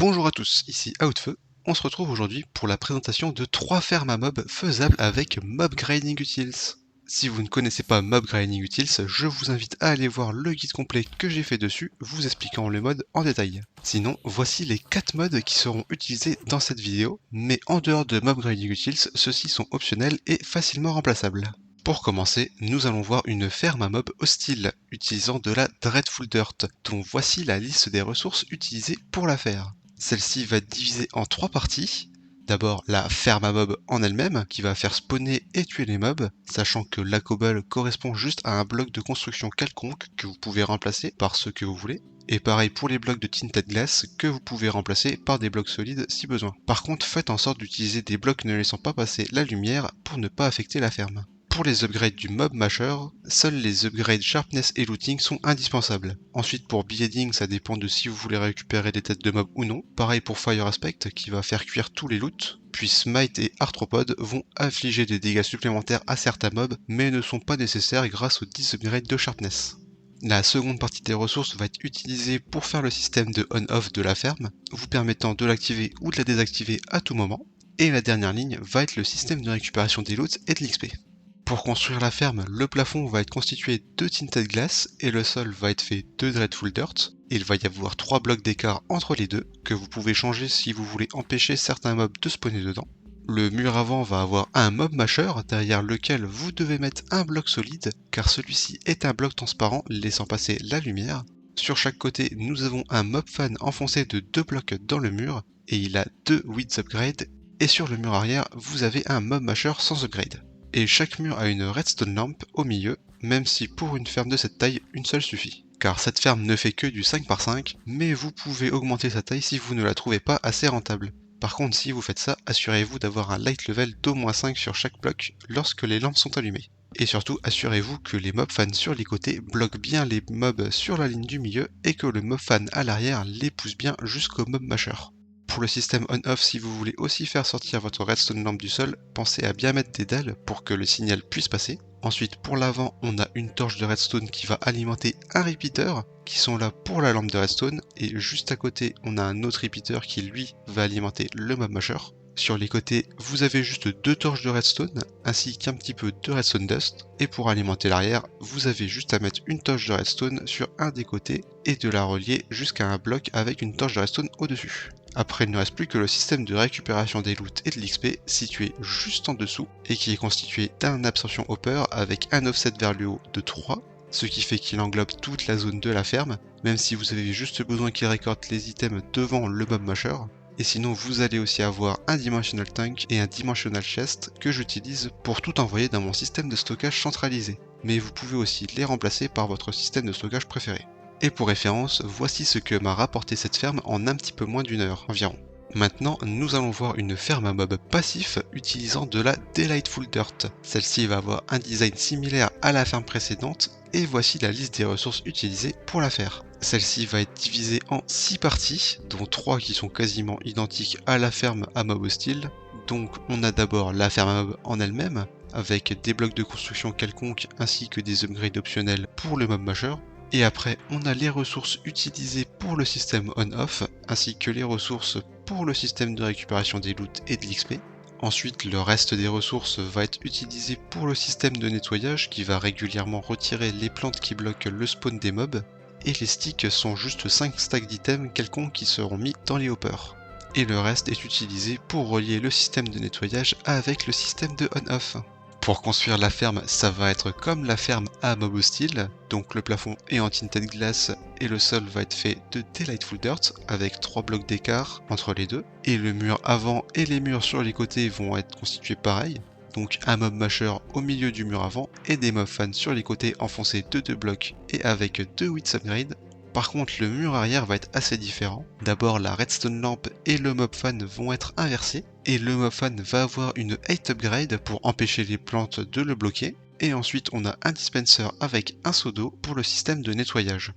Bonjour à tous, ici Outfeu. On se retrouve aujourd'hui pour la présentation de 3 fermes à mobs faisables avec Mob Grinding Utils. Si vous ne connaissez pas Mob Grinding Utils, je vous invite à aller voir le guide complet que j'ai fait dessus, vous expliquant les modes en détail. Sinon, voici les 4 modes qui seront utilisés dans cette vidéo, mais en dehors de Mob Grinding Utils, ceux-ci sont optionnels et facilement remplaçables. Pour commencer, nous allons voir une ferme à mob hostile, utilisant de la Dreadful Dirt, dont voici la liste des ressources utilisées pour la faire. Celle-ci va être divisée en 3 parties. D'abord la ferme à mob en elle-même, qui va faire spawner et tuer les mobs, sachant que la cobble correspond juste à un bloc de construction quelconque que vous pouvez remplacer par ce que vous voulez. Et pareil pour les blocs de Tinted Glass que vous pouvez remplacer par des blocs solides si besoin. Par contre, faites en sorte d'utiliser des blocs ne laissant pas passer la lumière pour ne pas affecter la ferme. Pour les upgrades du Mob Masher, seuls les upgrades Sharpness et Looting sont indispensables. Ensuite pour Beheading, ça dépend de si vous voulez récupérer des têtes de mobs ou non. Pareil pour Fire Aspect qui va faire cuire tous les loots. Puis Smite et Arthropod vont infliger des dégâts supplémentaires à certains mobs, mais ne sont pas nécessaires grâce aux 10 upgrades de Sharpness. La seconde partie des ressources va être utilisée pour faire le système de on-off de la ferme, vous permettant de l'activer ou de la désactiver à tout moment. Et la dernière ligne va être le système de récupération des loots et de l'XP. Pour construire la ferme, le plafond va être constitué de Tinted Glass et le sol va être fait de Dreadful Dirt. Il va y avoir 3 blocs d'écart entre les deux, que vous pouvez changer si vous voulez empêcher certains mobs de spawner dedans. Le mur avant va avoir un mob masher derrière lequel vous devez mettre un bloc solide, car celui-ci est un bloc transparent laissant passer la lumière. Sur chaque côté, nous avons un mob fan enfoncé de 2 blocs dans le mur, et il a 2 width upgrades, et sur le mur arrière, vous avez un mob masher sans upgrade. Et chaque mur a une redstone lamp au milieu, même si pour une ferme de cette taille, une seule suffit. Car cette ferme ne fait que du 5 par 5, mais vous pouvez augmenter sa taille si vous ne la trouvez pas assez rentable. Par contre, si vous faites ça, assurez-vous d'avoir un light level d'au moins 5 sur chaque bloc lorsque les lampes sont allumées. Et surtout, assurez-vous que les mob fans sur les côtés bloquent bien les mobs sur la ligne du milieu et que le mob fan à l'arrière les pousse bien jusqu'au mob masher. Pour le système on-off, si vous voulez aussi faire sortir votre redstone lampe du sol, pensez à bien mettre des dalles pour que le signal puisse passer. Ensuite, pour l'avant, on a une torche de redstone qui va alimenter un repeater, qui sont là pour la lampe de redstone, et juste à côté, on a un autre repeater qui lui va alimenter le mob masher. Sur les côtés, vous avez juste 2 torches de redstone, ainsi qu'un petit peu de redstone dust, et pour alimenter l'arrière, vous avez juste à mettre une torche de redstone sur un des côtés, et de la relier jusqu'à un bloc avec une torche de redstone au-dessus. Après, il ne reste plus que le système de récupération des loots et de l'XP situé juste en dessous et qui est constitué d'un absorption hopper avec un offset vers le haut de 3, ce qui fait qu'il englobe toute la zone de la ferme, même si vous avez juste besoin qu'il récolte les items devant le mob masher. Et sinon, vous allez aussi avoir un dimensional tank et un dimensional chest que j'utilise pour tout envoyer dans mon système de stockage centralisé. Mais vous pouvez aussi les remplacer par votre système de stockage préféré. Et pour référence, voici ce que m'a rapporté cette ferme en un petit peu moins d'une heure environ. Maintenant, nous allons voir une ferme à mob passif utilisant de la Delightful Dirt. Celle-ci va avoir un design similaire à la ferme précédente et voici la liste des ressources utilisées pour la faire. Celle-ci va être divisée en 6 parties, dont 3 qui sont quasiment identiques à la ferme à mob hostile. Donc on a d'abord la ferme à mob en elle-même, avec des blocs de construction quelconques ainsi que des upgrades optionnels pour le mob masher. Et après, on a les ressources utilisées pour le système on-off, ainsi que les ressources pour le système de récupération des loots et de l'XP. Ensuite, le reste des ressources va être utilisé pour le système de nettoyage qui va régulièrement retirer les plantes qui bloquent le spawn des mobs. Et les sticks sont juste 5 stacks d'items quelconques qui seront mis dans les hoppers. Et le reste est utilisé pour relier le système de nettoyage avec le système de on-off. Pour construire la ferme, ça va être comme la ferme à mob hostile, donc le plafond est en tinted glass et le sol va être fait de Delightful Dirt avec 3 blocs d'écart entre les deux, et le mur avant et les murs sur les côtés vont être constitués pareil, donc un mob masher au milieu du mur avant et des mob fans sur les côtés enfoncés de 2 blocs et avec 2 width upgrades. Par contre, le mur arrière va être assez différent. D'abord, la redstone lamp et le mob fan vont être inversés, et le mob fan va avoir une 8 upgrade pour empêcher les plantes de le bloquer, et ensuite on a un dispenser avec un seau d'eau pour le système de nettoyage.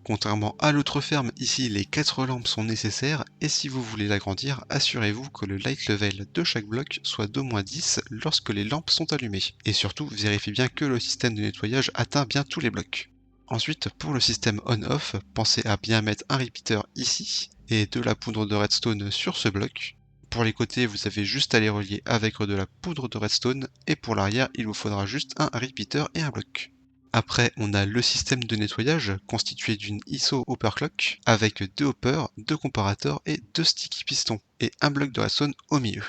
Contrairement à l'autre ferme, ici les 4 lampes sont nécessaires, et si vous voulez l'agrandir, assurez-vous que le light level de chaque bloc soit d'au moins 10 lorsque les lampes sont allumées. Et surtout, vérifiez bien que le système de nettoyage atteint bien tous les blocs. Ensuite, pour le système on-off, pensez à bien mettre un repeater ici et de la poudre de redstone sur ce bloc. Pour les côtés, vous avez juste à les relier avec de la poudre de redstone et pour l'arrière, il vous faudra juste un repeater et un bloc. Après, on a le système de nettoyage constitué d'une ISO hopper clock avec 2 hoppers, 2 comparateurs et 2 sticky pistons et un bloc de redstone au milieu.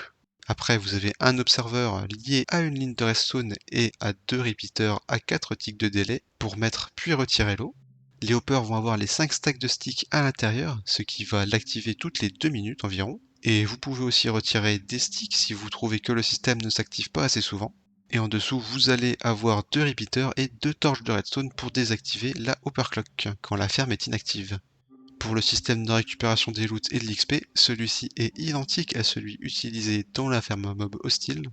Après, vous avez un observeur lié à une ligne de redstone et à 2 repeaters à 4 ticks de délai pour mettre puis retirer l'eau. Les hoppers vont avoir les 5 stacks de sticks à l'intérieur, ce qui va l'activer toutes les 2 minutes environ. Et vous pouvez aussi retirer des sticks si vous trouvez que le système ne s'active pas assez souvent. Et en dessous, vous allez avoir 2 repeaters et 2 torches de redstone pour désactiver la hopper clock quand la ferme est inactive. Pour le système de récupération des loots et de l'XP, celui-ci est identique à celui utilisé dans la ferme mob hostile.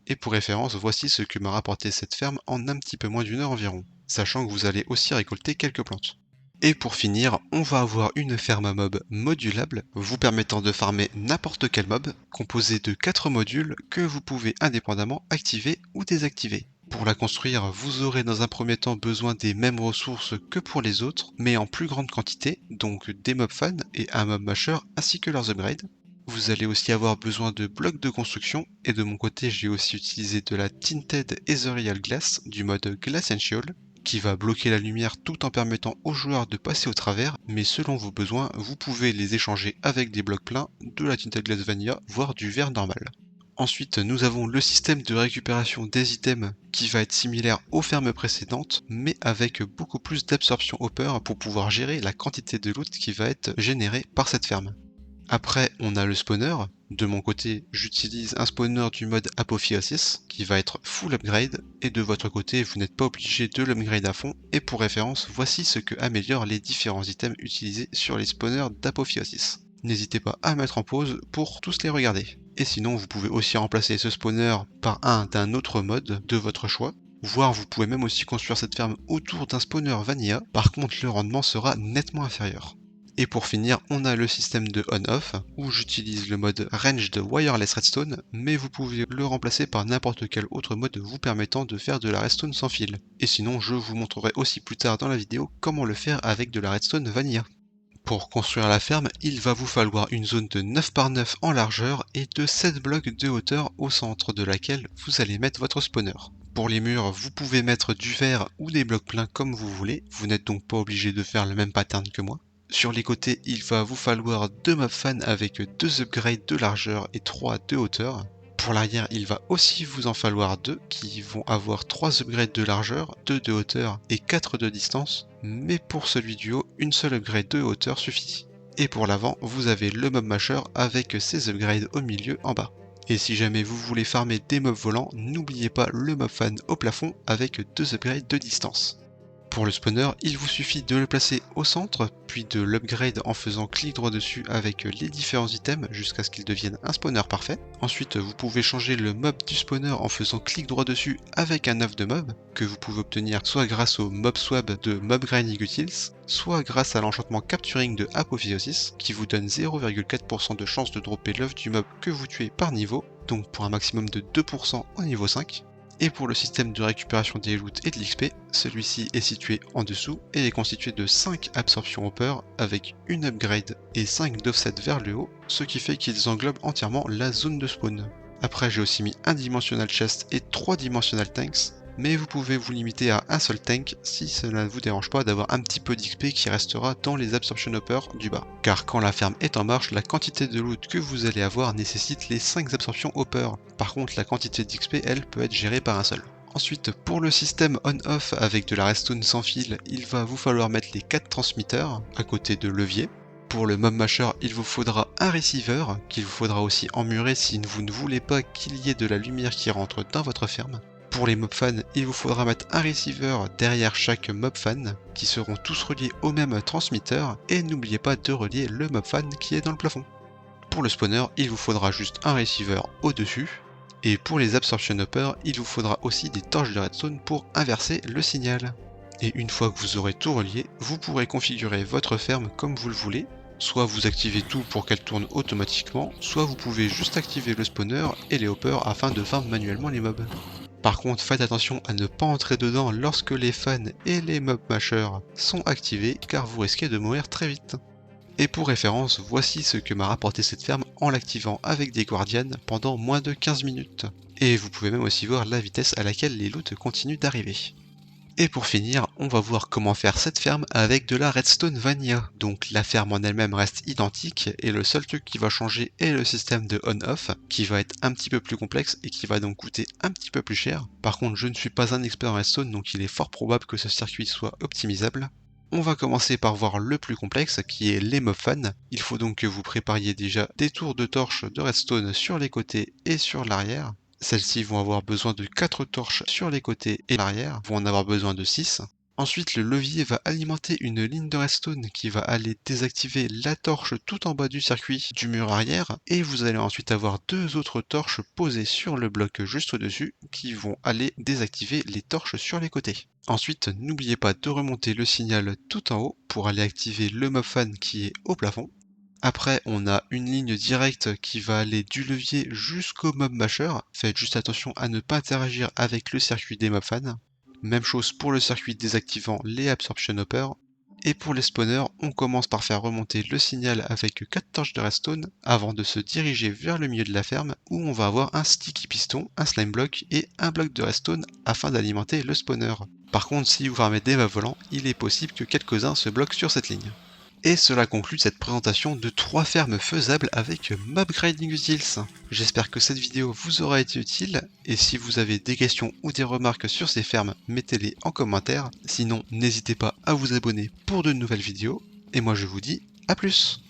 Et pour référence, voici ce que m'a rapporté cette ferme en un petit peu moins d'1 heure environ, sachant que vous allez aussi récolter quelques plantes. Et pour finir, on va avoir une ferme à mob modulable, vous permettant de farmer n'importe quel mob, composé de 4 modules que vous pouvez indépendamment activer ou désactiver. Pour la construire, vous aurez dans un premier temps besoin des mêmes ressources que pour les autres, mais en plus grande quantité, donc des mob fans et un mob masher ainsi que leurs upgrades. Vous allez aussi avoir besoin de blocs de construction, et de mon côté j'ai aussi utilisé de la Tinted Ethereal Glass du mode Glass and Shield, qui va bloquer la lumière tout en permettant aux joueurs de passer au travers, mais selon vos besoins, vous pouvez les échanger avec des blocs pleins, de la Tinted Glass Vanilla, voire du verre normal. Ensuite, nous avons le système de récupération des items qui va être similaire aux fermes précédentes, mais avec beaucoup plus d'absorption hopper pour pouvoir gérer la quantité de loot qui va être générée par cette ferme. Après, on a le spawner. De mon côté, j'utilise un spawner du mode Apophysis qui va être full upgrade, et de votre côté, vous n'êtes pas obligé de l'upgrade à fond, et pour référence, voici ce que améliorent les différents items utilisés sur les spawners d'Apophysis. N'hésitez pas à mettre en pause pour tous les regarder. Et sinon, vous pouvez aussi remplacer ce spawner par un d'un autre mode de votre choix, voire vous pouvez même aussi construire cette ferme autour d'un spawner vanilla, par contre le rendement sera nettement inférieur. Et pour finir, on a le système de on-off, où j'utilise le mode Ranged Wireless Redstone, mais vous pouvez le remplacer par n'importe quel autre mode vous permettant de faire de la redstone sans fil. Et sinon, je vous montrerai aussi plus tard dans la vidéo comment le faire avec de la redstone vanilla. Pour construire la ferme, il va vous falloir une zone de 9 par 9 en largeur et de 7 blocs de hauteur au centre de laquelle vous allez mettre votre spawner. Pour les murs, vous pouvez mettre du verre ou des blocs pleins comme vous voulez, vous n'êtes donc pas obligé de faire le même pattern que moi. Sur les côtés, il va vous falloir 2 mob fans avec 2 upgrades de largeur et 3 de hauteur. Pour l'arrière, il va aussi vous en falloir 2 qui vont avoir 3 upgrades de largeur, 2 de hauteur et 4 de distance, mais pour celui du haut, une seule upgrade de hauteur suffit. Et pour l'avant, vous avez le mob masher avec ses upgrades au milieu en bas. Et si jamais vous voulez farmer des mobs volants, n'oubliez pas le mob fan au plafond avec 2 upgrades de distance. Pour le spawner, il vous suffit de le placer au centre, puis de l'upgrade en faisant clic droit dessus avec les différents items jusqu'à ce qu'il devienne un spawner parfait. Ensuite, vous pouvez changer le mob du spawner en faisant clic droit dessus avec un œuf de mob, que vous pouvez obtenir soit grâce au mob swap de Mob Grinding Utils, soit grâce à l'enchantement Capturing de Apophysis, qui vous donne 0,4% de chance de dropper l'œuf du mob que vous tuez par niveau, donc pour un maximum de 2% au niveau 5. Et pour le système de récupération des loots et de l'XP, celui-ci est situé en dessous et est constitué de 5 absorptions hopper avec une upgrade et 5 d'offset vers le haut, ce qui fait qu'ils englobent entièrement la zone de spawn. Après, j'ai aussi mis un dimensional chest et 3 dimensional tanks, mais vous pouvez vous limiter à un seul tank si cela ne vous dérange pas d'avoir un petit peu d'XP qui restera dans les absorption hoppers du bas. Car quand la ferme est en marche, la quantité de loot que vous allez avoir nécessite les 5 absorptions hoppers. Par contre, la quantité d'XP, elle, peut être gérée par un seul. Ensuite, pour le système on-off avec de la redstone sans fil, il va vous falloir mettre les 4 transmitteurs à côté de levier. Pour le mob masher, il vous faudra un receiver, qu'il vous faudra aussi emmurer si vous ne voulez pas qu'il y ait de la lumière qui rentre dans votre ferme. Pour les mob fans, il vous faudra mettre un receiver derrière chaque mob fan, qui seront tous reliés au même transmetteur, et n'oubliez pas de relier le mob fan qui est dans le plafond. Pour le spawner, il vous faudra juste un receiver au-dessus, et pour les absorption hoppers, il vous faudra aussi des torches de redstone pour inverser le signal. Et une fois que vous aurez tout relié, vous pourrez configurer votre ferme comme vous le voulez. Soit vous activez tout pour qu'elle tourne automatiquement, soit vous pouvez juste activer le spawner et les hoppers afin de farm manuellement les mobs. Par contre, faites attention à ne pas entrer dedans lorsque les fans et les mob mashers sont activés, car vous risquez de mourir très vite. Et pour référence, voici ce que m'a rapporté cette ferme en l'activant avec des guardians pendant moins de 15 minutes. Et vous pouvez même aussi voir la vitesse à laquelle les loots continuent d'arriver. Et pour finir, on va voir comment faire cette ferme avec de la redstone vanilla. Donc la ferme en elle-même reste identique et le seul truc qui va changer est le système de on-off qui va être un petit peu plus complexe et qui va donc coûter un petit peu plus cher. Par contre, je ne suis pas un expert en redstone donc il est fort probable que ce circuit soit optimisable. On va commencer par voir le plus complexe qui est les mob fans. Il faut donc que vous prépariez déjà des tours de torches de redstone sur les côtés et sur l'arrière. Celles-ci vont avoir besoin de 4 torches sur les côtés et l'arrière, vont en avoir besoin de 6. Ensuite, le levier va alimenter une ligne de redstone qui va aller désactiver la torche tout en bas du circuit du mur arrière, et vous allez ensuite avoir deux autres torches posées sur le bloc juste au-dessus qui vont aller désactiver les torches sur les côtés. Ensuite, n'oubliez pas de remonter le signal tout en haut pour aller activer le mob fan qui est au plafond. Après, on a une ligne directe qui va aller du levier jusqu'au mob masher. Faites juste attention à ne pas interagir avec le circuit des mob fans. Même chose pour le circuit désactivant les absorption hoppers. Et pour les spawners, on commence par faire remonter le signal avec 4 torches de redstone avant de se diriger vers le milieu de la ferme où on va avoir un sticky piston, un slime block et un bloc de redstone afin d'alimenter le spawner. Par contre, si vous farmez des mobs volants, il est possible que quelques-uns se bloquent sur cette ligne. Et cela conclut cette présentation de 3 fermes faisables avec Mob Grinding Utils. J'espère que cette vidéo vous aura été utile, et si vous avez des questions ou des remarques sur ces fermes, mettez-les en commentaire. Sinon, n'hésitez pas à vous abonner pour de nouvelles vidéos, et moi je vous dis à plus.